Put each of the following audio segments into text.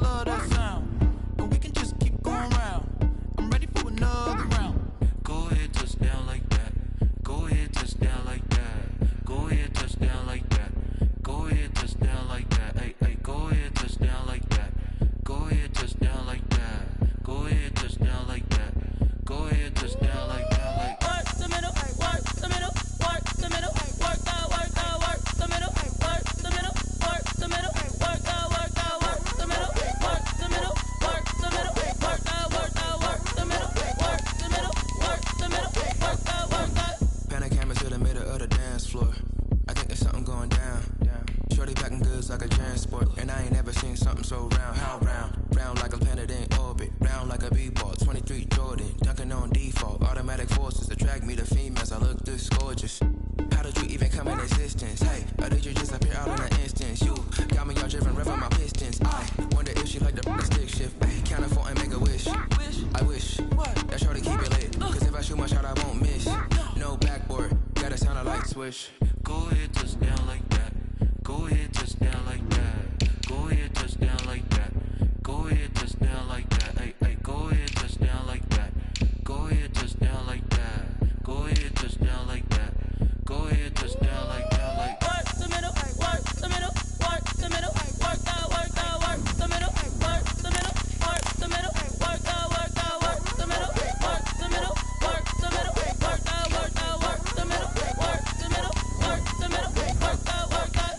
love that sound. And we can just keep going round. I'm ready for another round. Go ahead, touchdown like that. Go ahead, touchdown like that. Go ahead, touchdown like that. Go ahead, touchdown like that. Hey, hey, go ahead, touchdown like that. Go ahead, touchdown like that. Go ahead, touchdown like that. Go ahead, touchdown like that. Like work the middle, work the middle, work the middle, work out, work the middle, work the middle, work the middle, work out, work the middle, work the middle, work the middle, work out, work the middle, work the middle, work the middle, work out, work out. Pan a camera to the middle of the dance floor. I think there's something going down. Shorty packing goods like a transport, and I ain't never seen something so round. How round? Round like a planet in orbit, round like a b-ball. 23 Jordan, dunking on default. Automatic forces attract me to females. I look this gorgeous. How did you even come in existence? Hey, or did you just appear out in an instance? You got me all driven, revving my pistons. I wonder if she like the stick shift. Hey, count a 4 and make a wish. I wish that shorty keep it lit, cause if I shoot my shot, I won't miss. No backboard, gotta sound a light switch. Go ahead, touchdown like that. Go ahead, touchdown like that. Go ahead, touchdown like that. Go ahead, touchdown like that. Hey, hey, go ahead, touchdown like that. Go ahead, touchdown like that. Go ahead, touchdown like that. Go ahead, touchdown like that. Like work the middle, work the middle, work the middle, work out, work the middle, work the middle, work the middle, work out, work the middle, work the middle, work the middle, work out, work the middle, work the middle, work the middle, work out, work out.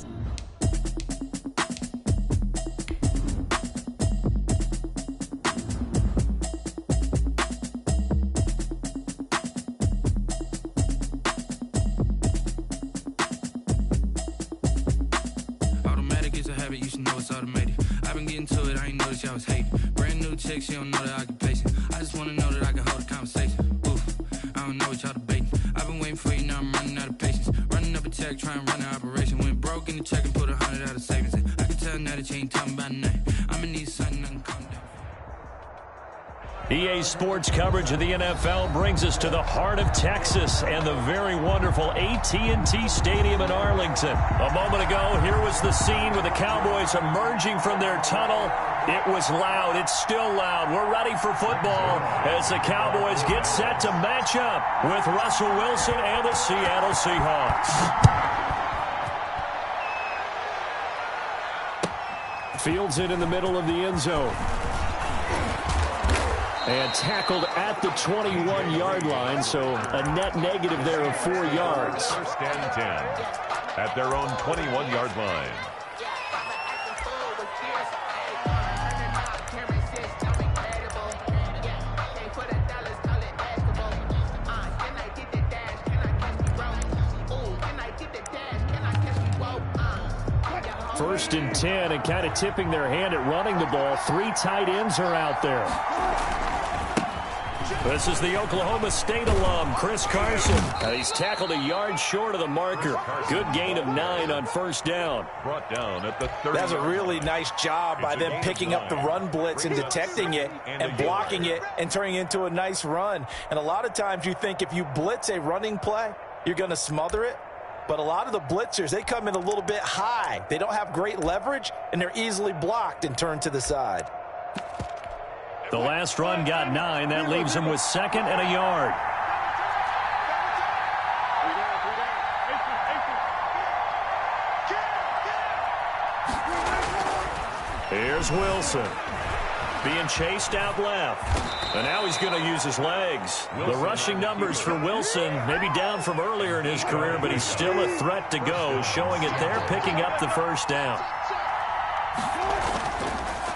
Automatic is a habit, you should know it's automated. I've been getting to it, I ain't noticed y'all was hating. Brand new chick, she don't know the occupation. I just wanna know that I can hold a conversation. Oof, I don't know what y'all debating. I've been waiting for you, now I'm running out of patience. Running up a check, trying to run an operation. Went broke in the check and put 100 out of savings in. I can tell now that you ain't talking about nothing. I'ma need something, nothing calm down. EA Sports coverage of the NFL brings us to the heart of Texas and the very wonderful AT&T Stadium in Arlington. A moment ago, here was the scene with the Cowboys emerging from their tunnel. It was loud. It's still loud. We're ready for football as the Cowboys get set to match up with Russell Wilson and the Seattle Seahawks. Fields it in the middle of the end zone. And tackled at the 21-yard line, so a net negative there of 4 yards. First and 10 at their own 21-yard line. First and 10, and kind of tipping their hand at running the ball. 3 tight ends are out there. This is the Oklahoma State alum, Chris Carson. He's tackled a yard short of the marker. Good gain of 9 on first down. Brought down at the 30. That's a really nice job by them picking up the run blitz and detecting it and blocking it and turning it into a nice run. And a lot of times you think if you blitz a running play, you're going to smother it. But a lot of the blitzers, they come in a little bit high. They don't have great leverage, and they're easily blocked and turned to the side. The last run got 9. That leaves him with 2nd and a yard. Here's Wilson. Being chased out left. And now he's going to use his legs. The rushing numbers for Wilson maybe down from earlier in his career, but he's still a threat to go, showing it there, picking up the first down.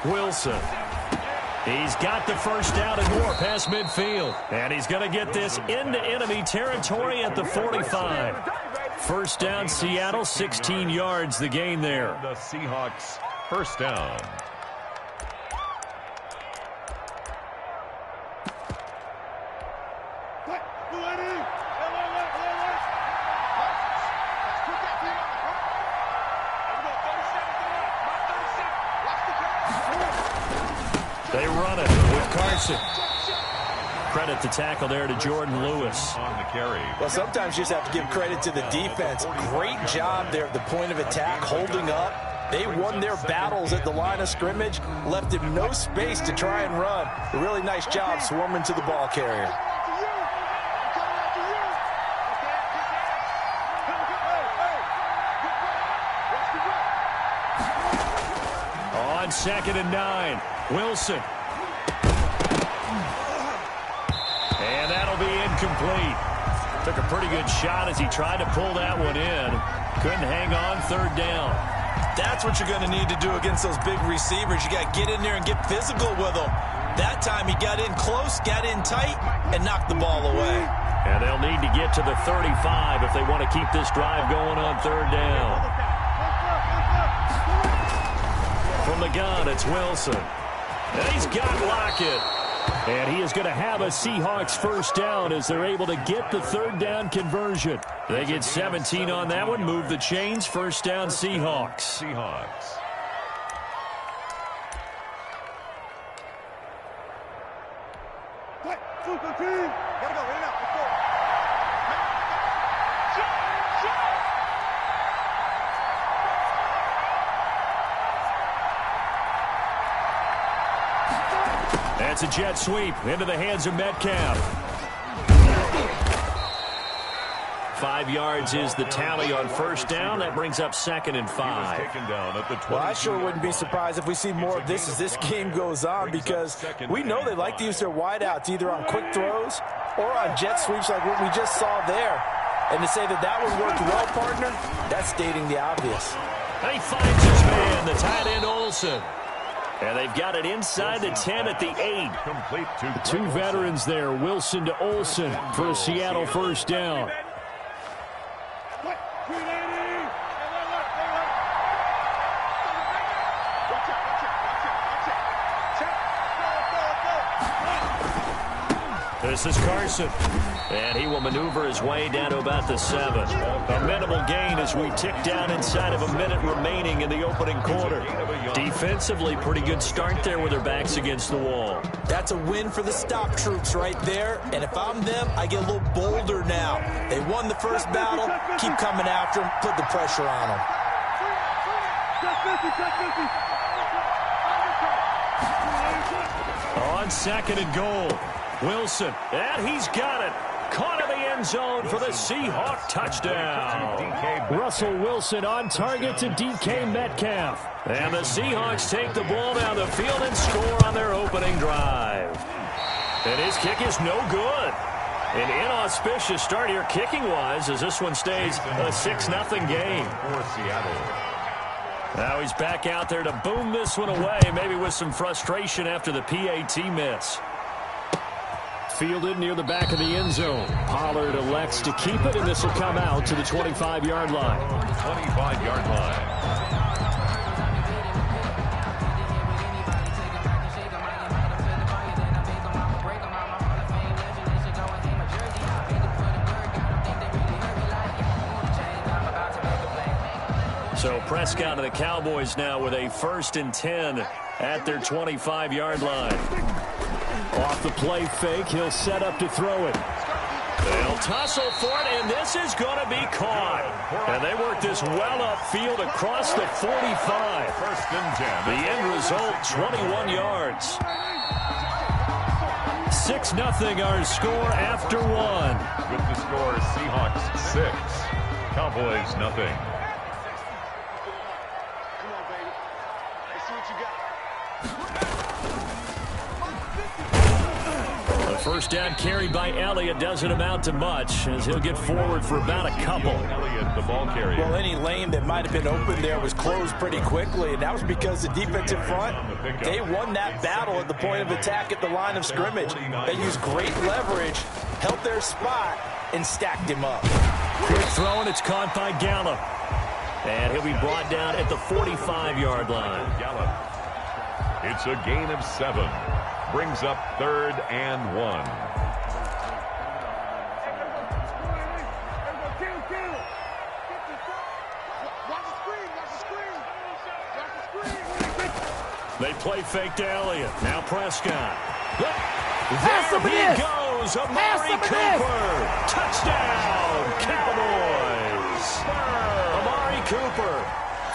Wilson. He's got the first down and more past midfield. And he's going to get this into enemy territory at the 45. First down, Seattle, 16 yards, the gain there. The Seahawks first down. They run it with Carson. Credit the tackle there to Jordan Lewis. On the carry. Well, sometimes you just have to give credit to the defense. Great job there at the point of attack, holding up, They won their battles at the line of scrimmage, left him no space to try and run. A really nice job swarming to the ball carrier. On 2nd and 9, Wilson. And that'll be incomplete. Took a pretty good shot as he tried to pull that one in. Couldn't hang on 3rd down. That's what you're going to need to do against those big receivers. You got to get in there and get physical with them. That time he got in close, got in tight, and knocked the ball away. And they'll need to get to the 35 if they want to keep this drive going on 3rd down. From the gun, it's Wilson. And he's got Lockett. And he is going to have a Seahawks 1st down as they're able to get the 3rd down conversion. They get 17 on that one, move the chains, 1st down Seahawks. That's a jet sweep into the hands of Metcalf. 5 yards is the tally on 1st down. That brings up 2nd and 5. Well, I sure wouldn't be surprised if we see more of this as this game goes on, because we know they like to use their wideouts either on quick throws or on jet sweeps like what we just saw there. And to say that that one worked well, partner, that's stating the obvious. And he finds his man, the tight end Olsen. And they've got it inside the 10 at the 8. Two veterans there, Wilson to Olsen for a Seattle 1st down. This is Carson. And he will maneuver his way down to about the 7. A minimal gain as we tick down inside of a minute remaining in the opening quarter. Defensively, pretty good start there with their backs against the wall. That's a win for the stop troops right there. And if I'm them, I get a little bolder now. They won the first battle. Keep coming after them. Put the pressure on them. On 2nd and goal. Wilson, and he's got it. Caught in the end zone for the Seahawk touchdown. Russell Wilson on target to DK Metcalf. And the Seahawks take the ball down the field and score on their opening drive. And his kick is no good. An inauspicious start here kicking-wise as this one stays a 6-0 game. Now he's back out there to boom this one away, maybe with some frustration after the PAT miss. Fielded near the back of the end zone. Pollard elects to keep it, and this will come out to the 25-yard line. 25-yard line. So Prescott and the Cowboys now with a 1st and 10 at their 25-yard line. Off the play fake, he'll set up to throw it. They'll tussle for it, and this is going to be caught. And they work this well upfield across the 45. 1st and 10. The end result, 21 yards. 6-0 our score after 1. With the score, Seahawks 6, Cowboys 0. First down carried by Elliott doesn't amount to much as he'll get forward for about a couple. Elliott, the ball carrier. Well, any lane that might have been open there was closed pretty quickly, and that was because the defensive front, they won that battle at the point of attack at the line of scrimmage. They used great leverage, held their spot, and stacked him up. Quick throw, and it's caught by Gallup. And he'll be brought down at the 45-yard line. Gallup. It's a gain of 7. Brings up 3rd and 1. They play fake to Elliott. Now Prescott. There he goes. Amari Cooper. Touchdown, Cowboys. Amari Cooper.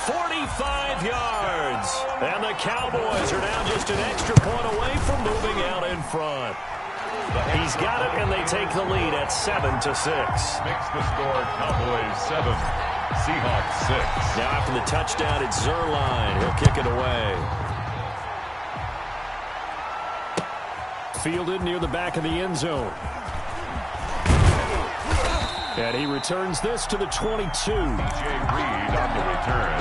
45 yards. And the Cowboys are now just an extra point away from moving out in front. He's got it, and they take the lead at 7-6. Makes the score Cowboys 7, Seahawks 6. Now after the touchdown, it's Zerline. He'll kick it away. Fielded near the back of the end zone. And he returns this to the 22. DJ Reed on the return.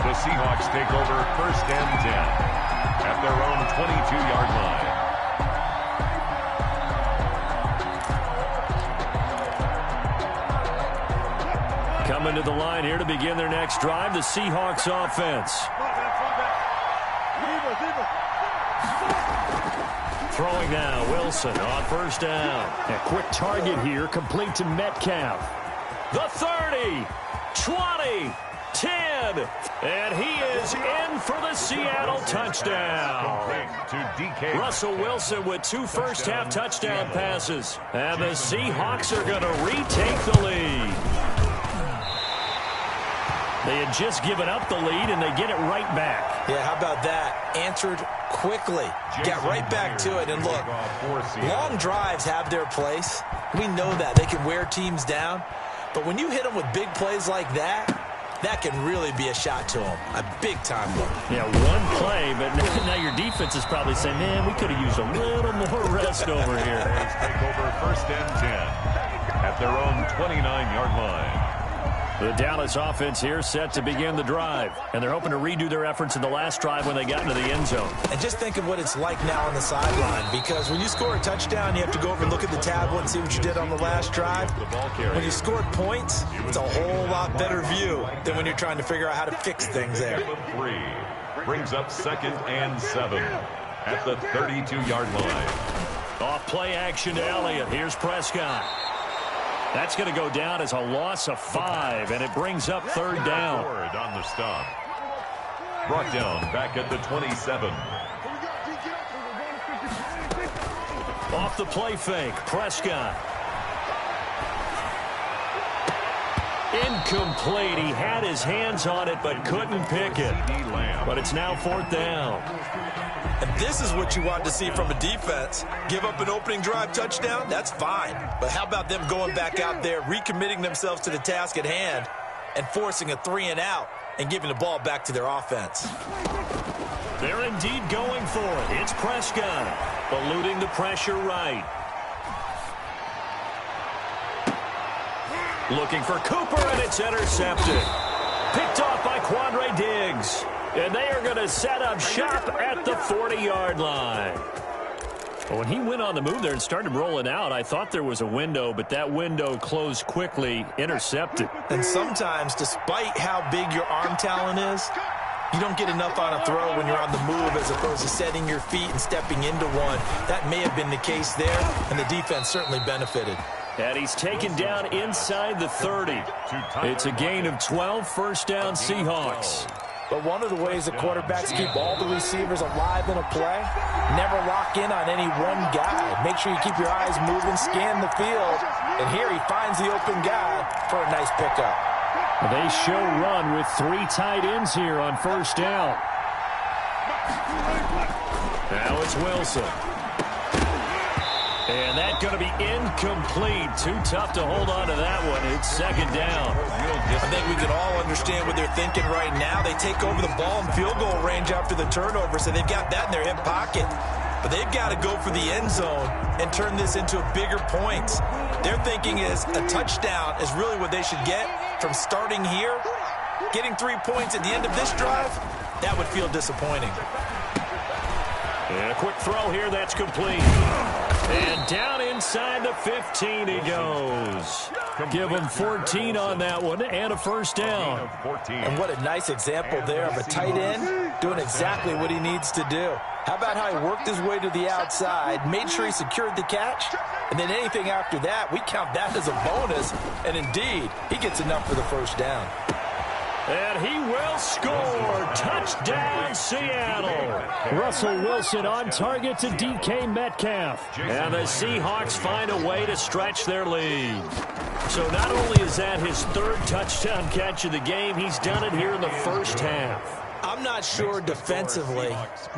The Seahawks take over 1st and 10 at their own 22-yard line. Coming to the line here to begin their next drive, the Seahawks offense. Throwing now, Wilson on 1st down. A quick target here, complete to Metcalf. The 30, 20, 10, and he is in for the Seattle touchdown. Russell Wilson with 2 first-half touchdown passes. And the Seahawks are going to retake the lead. They had just given up the lead, and they get it right back. Yeah, how about that? Answered quickly. Got right back to it. And look, long drives have their place. We know that. They can wear teams down. But when you hit them with big plays like that, that can really be a shot to them. A big-time one. Yeah, one play, but now your defense is probably saying, man, we could have used a little more rest over here. Take over 1st and 10 at their own 29-yard line. The Dallas offense here set to begin the drive. And they're hoping to redo their efforts in the last drive when they got into the end zone. And just think of what it's like now on the sideline. Because when you score a touchdown, you have to go over and look at the tablet and see what you did on the last drive. When you scored points, it's a whole lot better view than when you're trying to figure out how to fix things there. 3 brings up 2nd and 7 at the 32-yard line. Off play action to Elliott. Here's Prescott. That's going to go down as a loss of 5, and it brings up 3rd down. On the stop. Brought down back at the 27. Off the play fake, Prescott. Incomplete. He had his hands on it but couldn't pick it. But it's now 4th down. And this is what you want to see from a defense. Give up an opening drive touchdown, that's fine. But how about them going back out there, recommitting themselves to the task at hand, and forcing a 3-and-out and giving the ball back to their offense? They're indeed going for it. It's Prescott, eluding the pressure right. Looking for Cooper, and it's intercepted. Picked off by Quandre Diggs. And they are going to set up shop at the 40-yard line. When he went on the move there and started rolling out, I thought there was a window, but that window closed quickly, intercepted. And sometimes, despite how big your arm talent is, you don't get enough on a throw when you're on the move as opposed to setting your feet and stepping into one. That may have been the case there, and the defense certainly benefited. And he's taken down inside the 30. It's a gain of 12, 1st down Seahawks. But one of the ways that quarterbacks keep all the receivers alive in a play, never lock in on any one guy. Make sure you keep your eyes moving, scan the field, and here he finds the open guy for a nice pickup. They show run with 3 tight ends here on 1st down. Now it's Wilson. And that's going to be incomplete. Too tough to hold on to that one. It's 2nd down. I think we can all understand what they're thinking right now. They take over the ball in field goal range after the turnover, so they've got that in their hip pocket. But they've got to go for the end zone and turn this into bigger points. Their thinking is a touchdown is really what they should get from starting here. Getting 3 points at the end of this drive, that would feel disappointing. And a quick throw here, that's complete. And down inside the 15 he goes. Give him 14 on that one and a 1st down. And what a nice example there of a tight end doing exactly what he needs to do. How about how he worked his way to the outside, made sure he secured the catch, and then anything after that, we count that as a bonus. And indeed, he gets enough for the 1st down. And he will score. Touchdown, Seattle. Russell Wilson on target to DK Metcalf. And the Seahawks find a way to stretch their lead. So not only is that his third touchdown catch of the game, he's done it here in the first half. I'm not sure defensively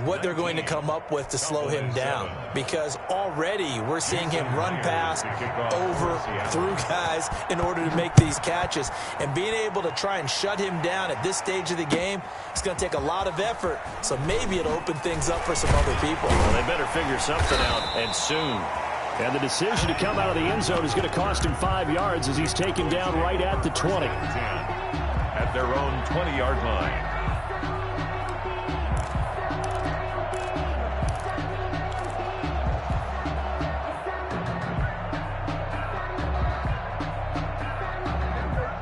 what they're going to come up with to slow him down, because already we're seeing him run past, over, through guys in order to make these catches. And being able to try and shut him down at this stage of the game, it's going to take a lot of effort. So maybe it'll open things up for some other people. Well, they better figure something out, and soon. And the decision to come out of the end zone is going to cost him 5 yards as he's taken down right at the 20. At their own 20-yard line.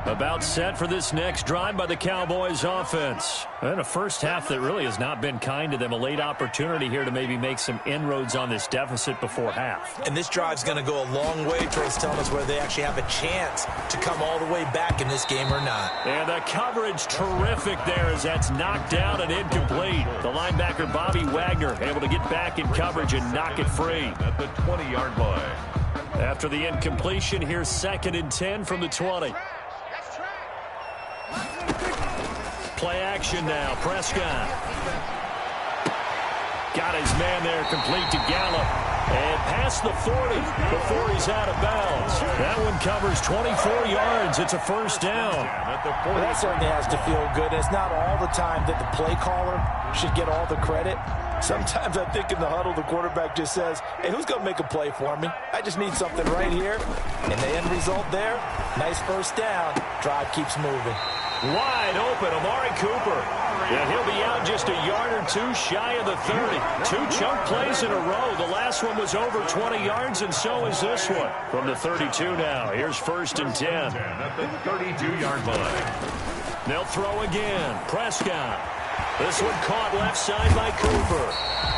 About set for this next drive by the Cowboys offense. And a first half that really has not been kind to them. A late opportunity here to maybe make some inroads on this deficit before half. And this drive's going to go a long way towards telling us whether they actually have a chance to come all the way back in this game or not. And the coverage terrific there as that's knocked down and incomplete. The linebacker Bobby Wagner able to get back in coverage and knock it free. At the 20-yard line. After the incompletion, here's 2nd and 10 from the 20. Play action now. Prescott. Got his man there, complete to Gallup. And past the 40 before he's out of bounds. That one covers 24 yards. It's a first down. Well, that certainly has to feel good. And it's not all the time that the play caller should get all the credit. Sometimes I think in the huddle, the quarterback just says, hey, who's going to make a play for me? I just need something right here. And the end result there, nice first down. Drive keeps moving. Wide open, Amari Cooper. And he'll be out just a yard or two shy of the 30. 2 chunk plays in a row. The last one was over 20 yards, and so is this one. From the 32 now, here's 1st and 10. At the 32-yard line. They'll throw again. Prescott. This one caught left side by Cooper.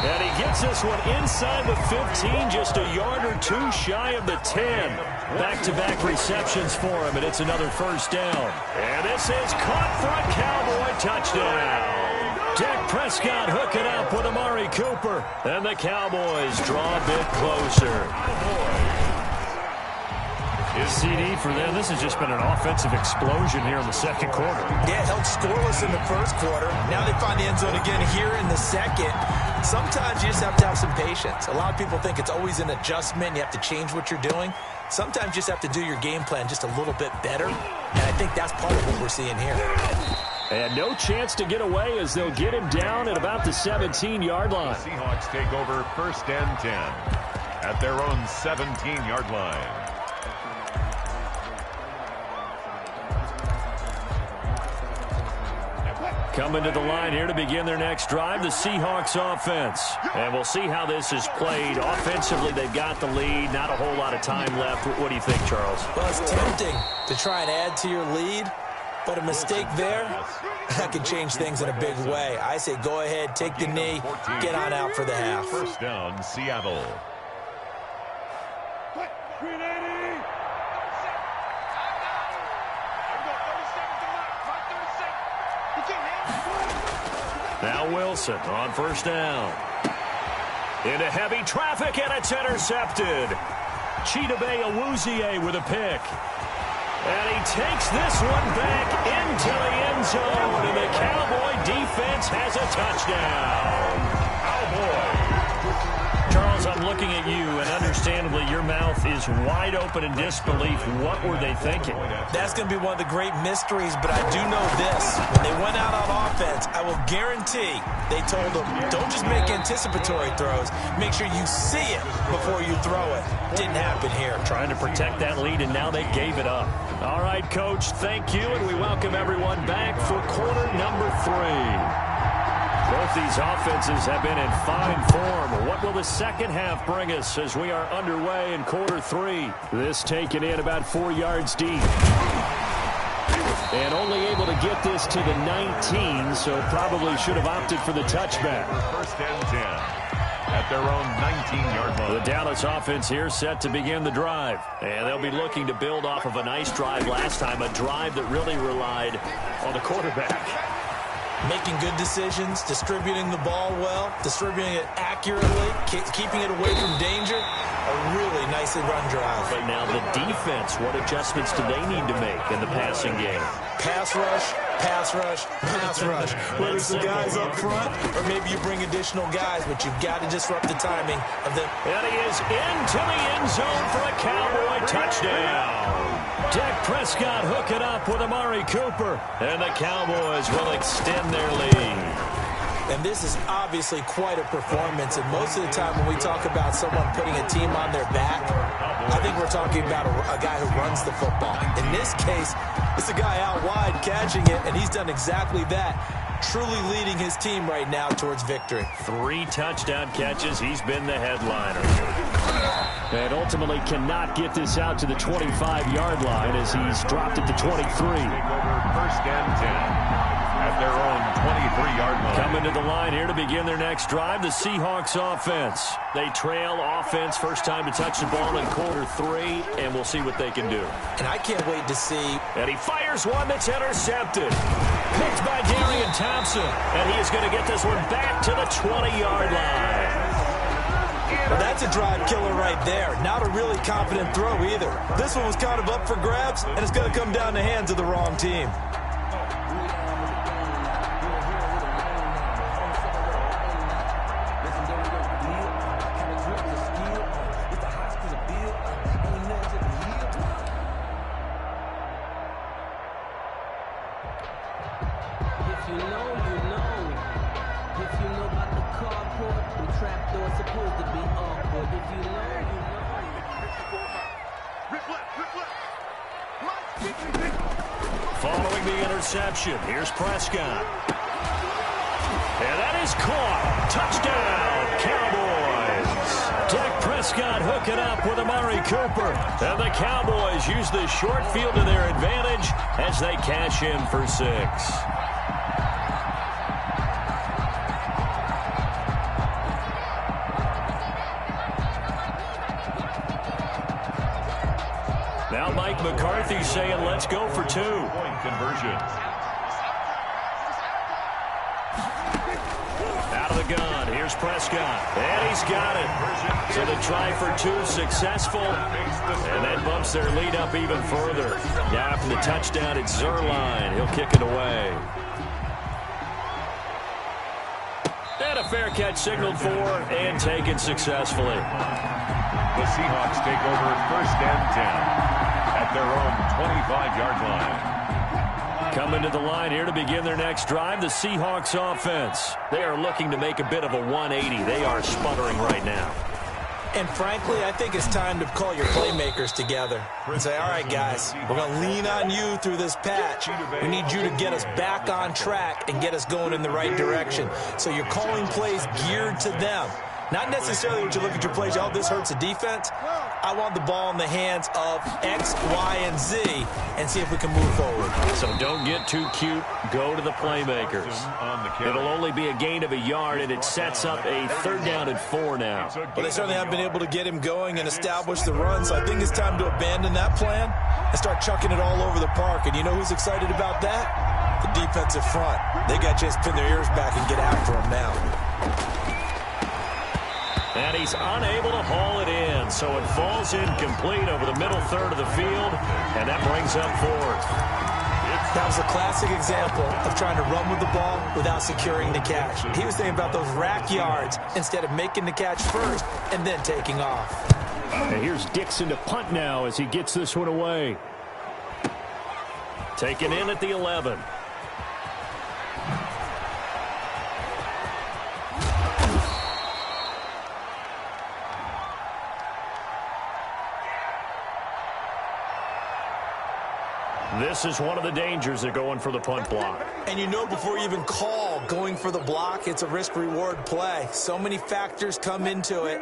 And he gets this one inside the 15, just a yard or two shy of the 10. Back-to-back receptions for him, and it's another first down. And this is caught for a Cowboy touchdown. Dak Prescott hooking up with Amari Cooper. And the Cowboys draw a bit closer. CD for them. This has just been an offensive explosion here in the second quarter. Yeah, held scoreless in the first quarter. Now they find the end zone again here in the second. Sometimes you just have to have some patience. A lot of people think it's always an adjustment. You have to change what you're doing. Sometimes you just have to do your game plan just a little bit better. And I think that's part of what we're seeing here. And no chance to get away as they'll get him down at about the 17-yard line. The Seahawks take over 1st and 10 at their own 17-yard line. Coming to the line here to begin their next drive, the Seahawks offense. And we'll see how this is played. Offensively, they've got the lead. Not a whole lot of time left. What do you think, Charles? Well, it's tempting to try and add to your lead, but a mistake there, that could change things in a big way. I say go ahead, take the knee, get on out for the half. First down, Seattle. Now Wilson on first down. Into heavy traffic, and it's intercepted. Chidobe Awuzie with a pick. And he takes this one back into the end zone, and the Cowboy defense has a touchdown. Cowboy. Charles, I'm looking at you, and understandably your mouth is wide open in disbelief. What were they thinking? That's going to be one of the great mysteries, but I do know this. When they went out on offense, I will guarantee they told them, don't just make anticipatory throws. Make sure you see it before you throw it. Didn't happen here. Trying to protect that lead, and now they gave it up. All right, Coach, thank you, and we welcome everyone back for quarter number 3. Both these offenses have been in fine form. What will the second half bring us as we are underway in quarter 3? This taken in about 4 yards deep. And only able to get this to the 19, so probably should have opted for the touchback. 1st and 10. at their own 19-yard line. The Dallas offense here set to begin the drive. And they'll be looking to build off of a nice drive last time, a drive that really relied on the quarterback. Making good decisions, distributing the ball well, distributing it accurately, keeping it away from danger. A really nicely run drive. But now the defense, what adjustments do they need to make in the passing game? Pass rush, pass rush, pass rush. Whether it's the guys up front or maybe you bring additional guys, but you've got to disrupt the timing of the... And he is into the end zone for a Cowboy touchdown. Dak Prescott hooking up with Amari Cooper. And the Cowboys will extend their lead. And this is obviously quite a performance. And most of the time when we talk about someone putting a team on their back, I think we're talking about a guy who runs the football. In this case, it's a guy out wide catching it, and he's done exactly that, truly leading his team right now towards victory. 3 touchdown catches. He's been the headliner. And ultimately cannot get this out to the 25-yard line as he's dropped it to 23. Take over first and 10. At their own 23-yard line. Coming to the line here to begin their next drive, the Seahawks offense. They trail offense, first time to touch the ball in quarter 3, and we'll see what they can do. And I can't wait to see. And he fires one that's intercepted. Picked by Darian Thompson. And he is going to get this one back to the 20-yard line. Well, that's a drive killer right there. Not a really confident throw either. This one was kind of up for grabs, and it's going to come down the hands of the wrong team. Following the interception, here's Prescott. And that is caught. Touchdown, Cowboys. Dak Prescott hooking up with Amari Cooper. And the Cowboys use the short field to their advantage as they cash in for 6. Now Mike McCarthy saying, let's go for 2. Point conversion. Out of the gun, here's Prescott. And he's got it. So the try for 2 successful. And that bumps their lead up even further. Now after the touchdown, it's Zerline. He'll kick it away. And a fair catch signaled for and taken successfully. The Seahawks take over first and 10 at their own 25-yard line. Coming to the line here to begin their next drive, the Seahawks offense. They are looking to make a bit of a 180. They are sputtering right now. And frankly, I think it's time to call your playmakers together and say, all right, guys, we're going to lean on you through this patch. We need you to get us back on track and get us going in the right direction. So you're calling plays geared to them. Not necessarily when you look at your plays, oh, this hurts the defense. I want the ball in the hands of X, Y, and Z and see if we can move forward. So don't get too cute. Go to the playmakers. It'll only be a gain of a yard, and it sets up a 3rd down and 4 now. Well, they certainly haven't been able to get him going and establish the run, so I think it's time to abandon that plan and start chucking it all over the park. And you know who's excited about that? The defensive front. They got a chance to pin their ears back and get after him now. And he's unable to haul it in, so it falls incomplete over the middle third of the field, and that brings up 4th. That was a classic example of trying to run with the ball without securing the catch. He was thinking about those rack yards instead of making the catch first and then taking off. And here's Dixon to punt now as he gets this one away. Taken in at the 11. This is one of the dangers of going for the punt block. And you know before you even call going for the block, it's a risk-reward play. So many factors come into it.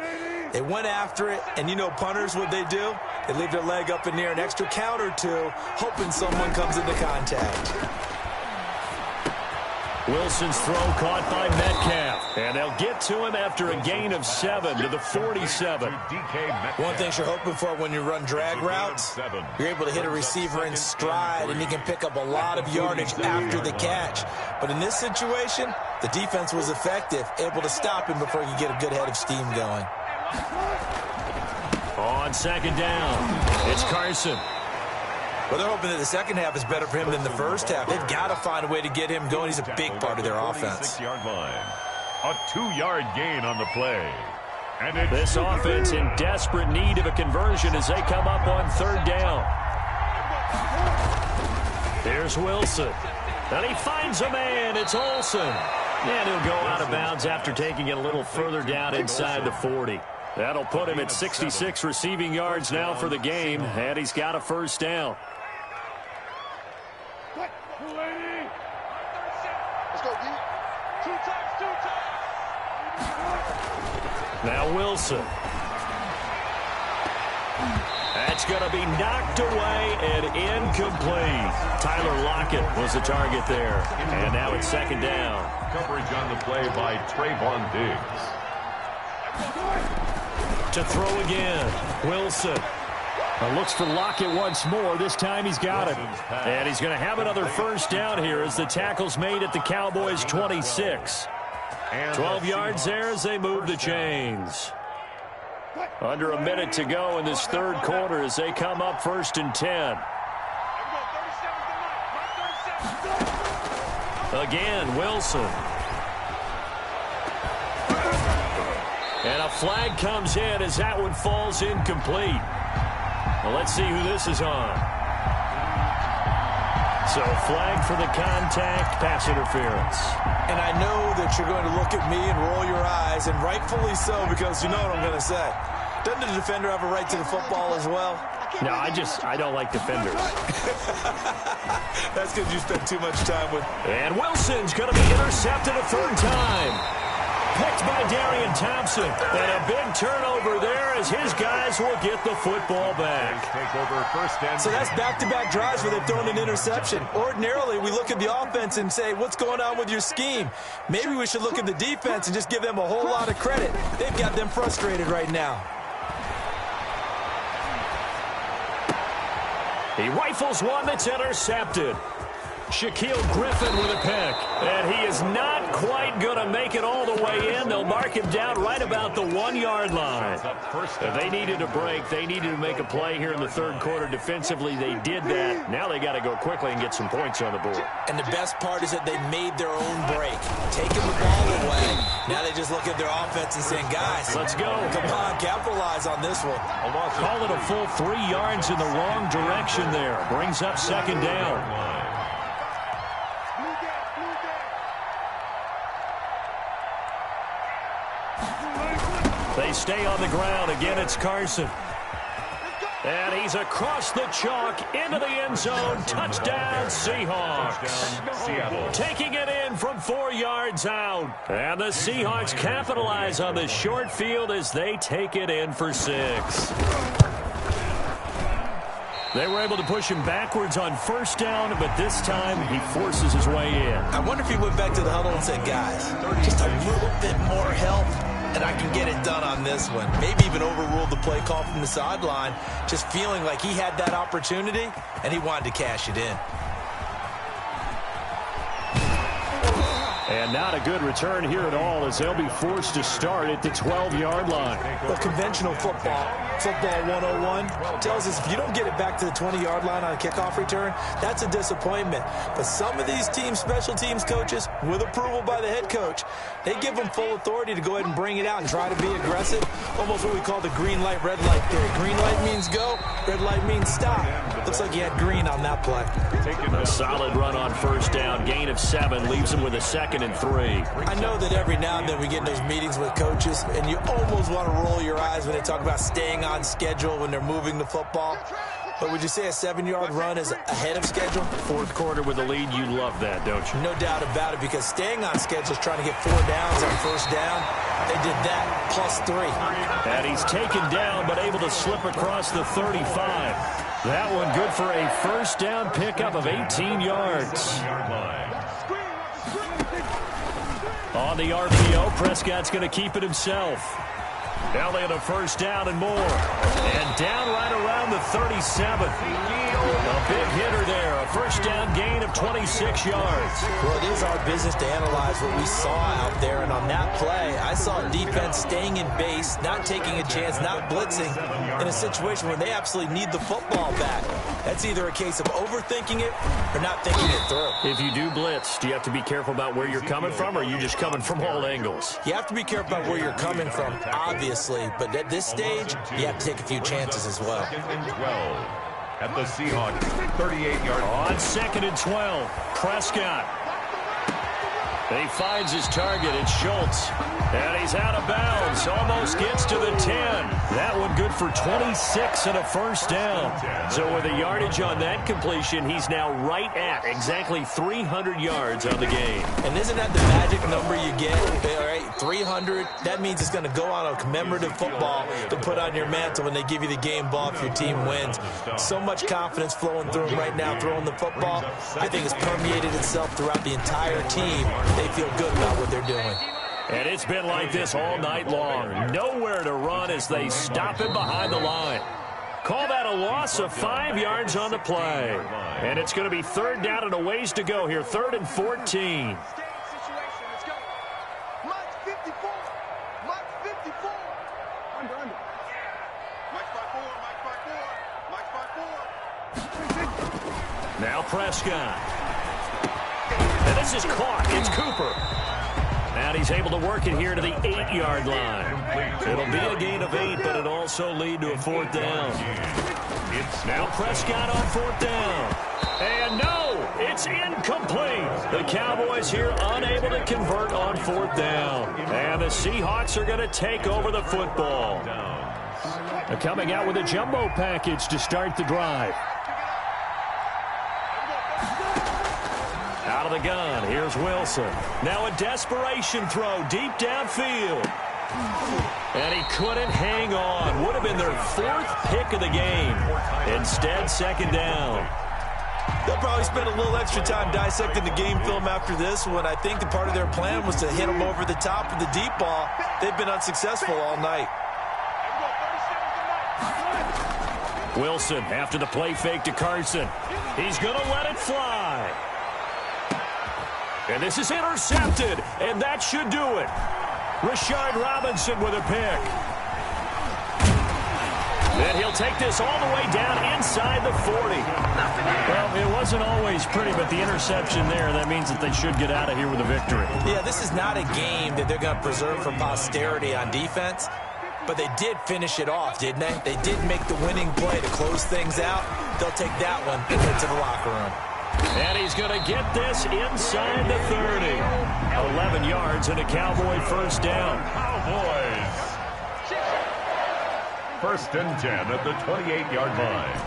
They went after it, and you know punters, what they do? They leave their leg up in the air an extra count or two, hoping someone comes into contact. Wilson's throw caught by Metcalf. And they'll get to him after a gain of 7 to the 47. One thing you're hoping for when you run drag routes, you're able to hit a receiver in stride, and he can pick up a lot of yardage after the catch. But in this situation, the defense was effective, able to stop him before he could get a good head of steam going. On second down, it's Carson. Well, they're hoping that the second half is better for him than the first half. They've got to find a way to get him going. He's a big part of their offense. 6-yard line. A 2-yard gain on the play. And this offense in desperate need of a conversion as they come up on third down. Here's Wilson. And he finds a man. It's Olsen. And he'll go out of bounds after taking it a little further down inside the 40. That'll put him at 66 receiving yards now for the game, and he's got a first down. Now Wilson. That's going to be knocked away and incomplete. Tyler Lockett was the target there. And now it's second down. Coverage on the play by Trayvon Diggs. To throw again. Wilson. Looks for Lockett once more. This time he's got it. And he's going to have another first down here as the tackle's made at the Cowboys' 26. 12 yards there as they move the chains. Under a minute to go in this third quarter as they come up first and 10. Again, Wilson. And a flag comes in as that one falls incomplete. Well, let's see who this is on. So, flag for the contact, pass interference. And I know that you're going to look at me and roll your eyes, and rightfully so, because you know what I'm going to say. Doesn't the defender have a right to the football as well? No, I don't like defenders. That's because you spend too much time with... And Wilson's going to be intercepted a third time. Picked by Darian Thompson. And a big turnover there as his guys will get the football back. So that's back-to-back drives where they've thrown an interception. Ordinarily, we look at the offense and say, what's going on with your scheme? Maybe we should look at the defense and just give them a whole lot of credit. They've got them frustrated right now. He rifles one that's intercepted. Shaquille Griffin with a pick. And he is not quite going to make it all the way in. They'll mark him down right about the 1-yard line. If they needed a break, they needed to make a play here in the third quarter defensively. They did that. Now they got to go quickly and get some points on the board. And the best part is that they made their own break. Taking the ball away. Now they just look at their offense and saying, guys, let's go. Come on, capitalize on this one. Call it a full 3 yards in the wrong direction there. Brings up second down. They stay on the ground. Again, it's Carson. And he's across the chalk into the end zone. Touchdown, Seahawks. Taking it in from 4 yards out. And the Seahawks capitalize on the short field as they take it in for 6. They were able to push him backwards on first down, but this time he forces his way in. I wonder if he went back to the huddle and said, guys, just a little bit more help, and I can get it done on this one. Maybe even overruled the play call from the sideline, just feeling like he had that opportunity, and he wanted to cash it in. And not a good return here at all as they'll be forced to start at the 12-yard line. Well, conventional football 101, tells us if you don't get it back to the 20-yard line on a kickoff return, that's a disappointment. But some of these teams, special teams coaches, with approval by the head coach, they give them full authority to go ahead and bring it out and try to be aggressive. Almost what we call the green light, red light theory. Green light means go, red light means stop. Looks like he had green on that play. A solid run on first down. Gain of 7 leaves him with a 2nd and 3. I know that every now and then we get in those meetings with coaches, and you almost want to roll your eyes when they talk about staying on schedule when they're moving the football. But would you say a 7-yard run is ahead of schedule? Fourth quarter with the lead, you love that, don't you? No doubt about it, because staying on schedule is trying to get 4 downs on first down. They did that plus 3. And he's taken down, but able to slip across the 35. That one good for a first down pickup of 18 yards. On the RPO, Prescott's going to keep it himself. Now they have a first down and more. And down right around the 37th. A big hitter there. A first down gain of 26 yards. Well, it is our business to analyze what we saw out there. And on that play, I saw defense staying in base, not taking a chance, not blitzing in a situation where they absolutely need the football back. That's either a case of overthinking it or not thinking it through. If you do blitz, do you have to be careful about where you're coming from, or are you just coming from all angles? You have to be careful about where you're coming from, obviously. But at this stage, you have to take a few chances as well. 12 at the Seahawks 38-yard line. On 2nd and 12, Prescott. He finds his target. It's Schultz. And he's out of bounds. Almost gets to the 10. That one good for 26 and a first down. So with the yardage on that completion, he's now right at exactly 300 yards on the game. And isn't that the magic number you get? All right, 300. That means it's going to go on a commemorative football to put on your mantle when they give you the game ball if your team wins. So much confidence flowing through him right now, throwing the football. I think it's permeated itself throughout the entire team. They feel good about what they're doing. And it's been like this all night long. Nowhere to run as they stop him behind the line. Call that a loss of 5 yards on the play. And it's going to be third down and a ways to go here. 3rd and 14. Now Prescott. And this is caught. It's Cooper. And he's able to work it here to the 8-yard line. It'll be a gain of 8, but it'll also lead to a 4th down. Now Prescott on 4th down. And no, it's incomplete. The Cowboys here unable to convert on 4th down. And the Seahawks are going to take over the football. They're coming out with a jumbo package to start the drive. Out of the gun, here's Wilson. Now a desperation throw deep downfield. And he couldn't hang on. Would have been their 4th pick of the game. Instead, 2nd down. They'll probably spend a little extra time dissecting the game film after this one. I think the part of their plan was to hit them over the top of the deep ball. They've been unsuccessful all night. Wilson after the play fake to Carson. He's going to let it fly. And this is intercepted, and that should do it. Rashard Robinson with a pick. Then he'll take this all the way down inside the 40. Well, it wasn't always pretty, but the interception there, that means that they should get out of here with a victory. Yeah, this is not a game that they're going to preserve for posterity on defense, but they did finish it off, didn't they? They did make the winning play to close things out. They'll take that one and head to the locker room. And he's going to get this inside the 30. 11 yards and a Cowboy first down. Cowboys. 1st and 10 at the 28-yard line.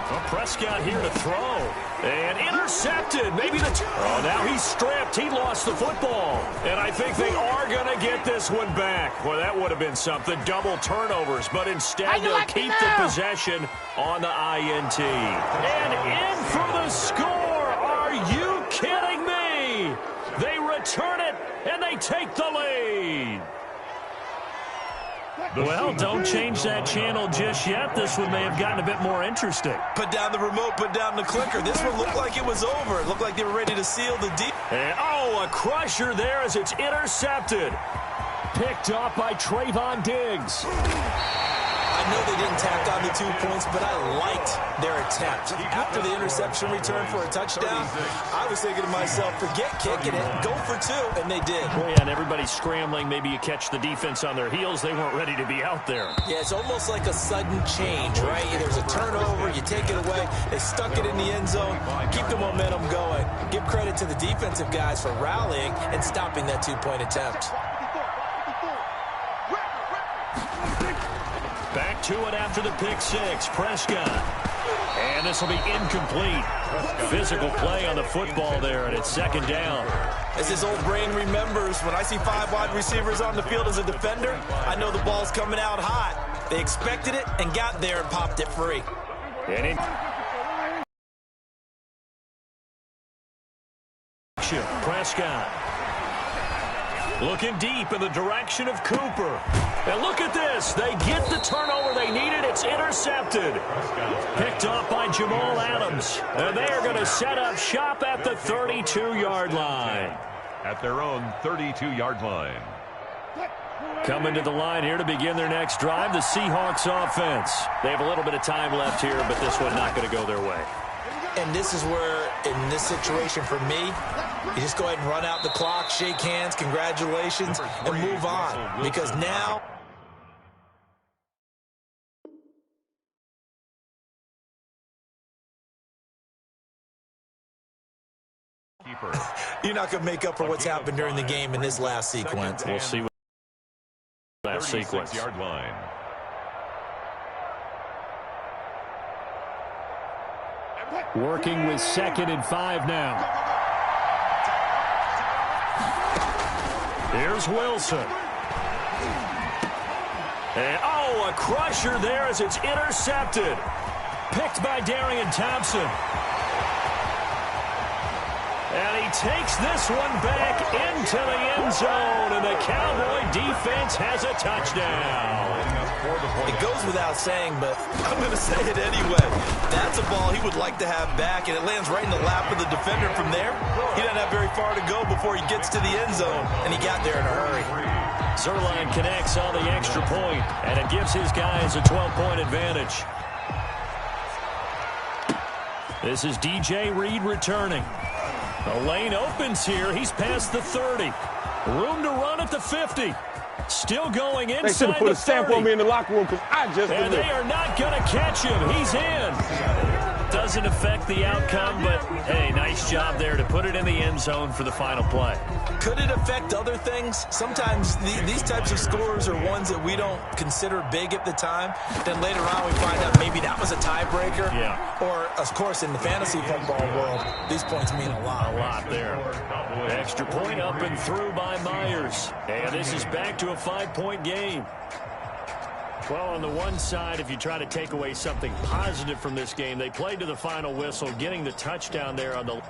Well, Prescott here to throw. And intercepted. Maybe the... Oh, now he's stripped. He lost the football. And I think they are going to get this one back. Well, that would have been something. Double turnovers. But instead, they'll keep the possession on the INT. And in for the score. Are you kidding me? They return it, and they take the lead. Well, don't change that channel just yet. This one may have gotten a bit more interesting. Put down the remote, put down the clicker. This one looked like it was over. It looked like they were ready to seal the deal. And, oh, a crusher there as it's intercepted. Picked up by Trayvon Diggs. I know they didn't tack on the 2 points, but I liked their attempt. After the interception return for a touchdown, I was thinking to myself, forget kicking it, go for 2, and they did. Well, yeah, and everybody's scrambling. Maybe you catch the defense on their heels. They weren't ready to be out there. Yeah, it's almost like a sudden change, right? There's a turnover, you take it away, they stuck it in the end zone, keep the momentum going. Give credit to the defensive guys for rallying and stopping that 2-point attempt. Back to it after the pick six. Prescott. And this will be incomplete. Physical play on the football there, and it's 2nd down. As his old brain remembers, when I see 5 wide receivers on the field as a defender, I know the ball's coming out hot. They expected it and got there and popped it free. And action. Prescott looking deep in the direction of Cooper. And look at this. They get the turnover they needed. It's intercepted. Picked off by Jamal Adams. And they are going to set up shop at the 32-yard line. At their own 32-yard line. Coming to the line here to begin their next drive, the Seahawks offense. They have a little bit of time left here, but this one not going to go their way. And this is where, in this situation for me, you just go ahead and run out the clock, shake hands, congratulations, and move on. Because now... You're not going to make up for what's happened during the game in this last sequence. We'll see what that sequence. 36-yard line. Working with 2nd and 5 now. Here's Wilson. And, a crusher there as it's intercepted. Picked by Darian Thompson. And he takes this one back into the end zone, and the Cowboy defense has a touchdown. It goes without saying, but I'm going to say it anyway. That's a ball he would like to have back, and it lands right in the lap of the defender from there. He doesn't have very far to go before he gets to the end zone, and he got there in a hurry. Zerline connects on the extra point, and it gives his guys a 12-point advantage. This is DJ Reed returning. The lane opens here. He's past the 30. Room to run at the 50. Still going inside the 30. They should have put a stamp on me in the locker room because I just And they are not going to catch him. He's in. Doesn't affect the outcome, but, hey, nice job there to put it in the end zone for the final play. Could it affect other things? Sometimes these types of scores are ones that we don't consider big at the time. Then later on we find out maybe that was a tiebreaker. Yeah. Or, of course, in the fantasy football world, these points mean a lot. A lot there. Extra point up and through by Myers. And this is back to a 5-point game. Well, on the one side, if you try to take away something positive from this game, they played to the final whistle, getting the touchdown there on the...